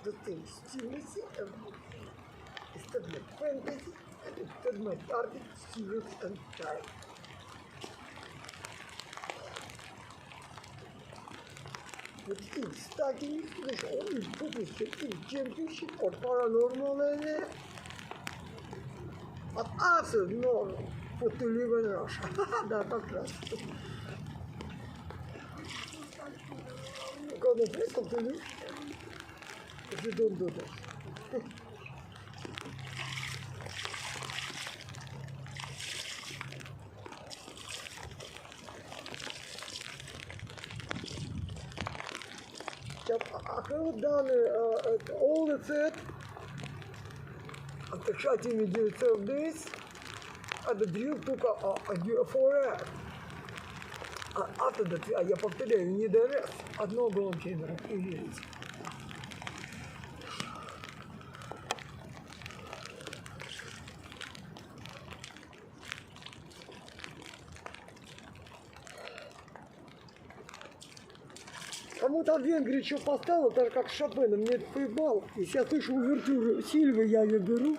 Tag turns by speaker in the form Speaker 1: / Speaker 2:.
Speaker 1: the thing stillness instead of fantasy and instead my target serious and time. Вот и, кстати, он выпустил и чемпионшип от паранормального от Арта, но вот to live in Russia. Да, как раз. Когда прикол, ты любишь, you don't do that. All the set, after shutting me the third days, the drill took a year for it. After that, я повторяю, не до раз, одно громче и верить. Кому-то в Венгрии что поставил, так как Шопена, мне это поебал. И сейчас слышу увертюру Сильвы, я ее беру.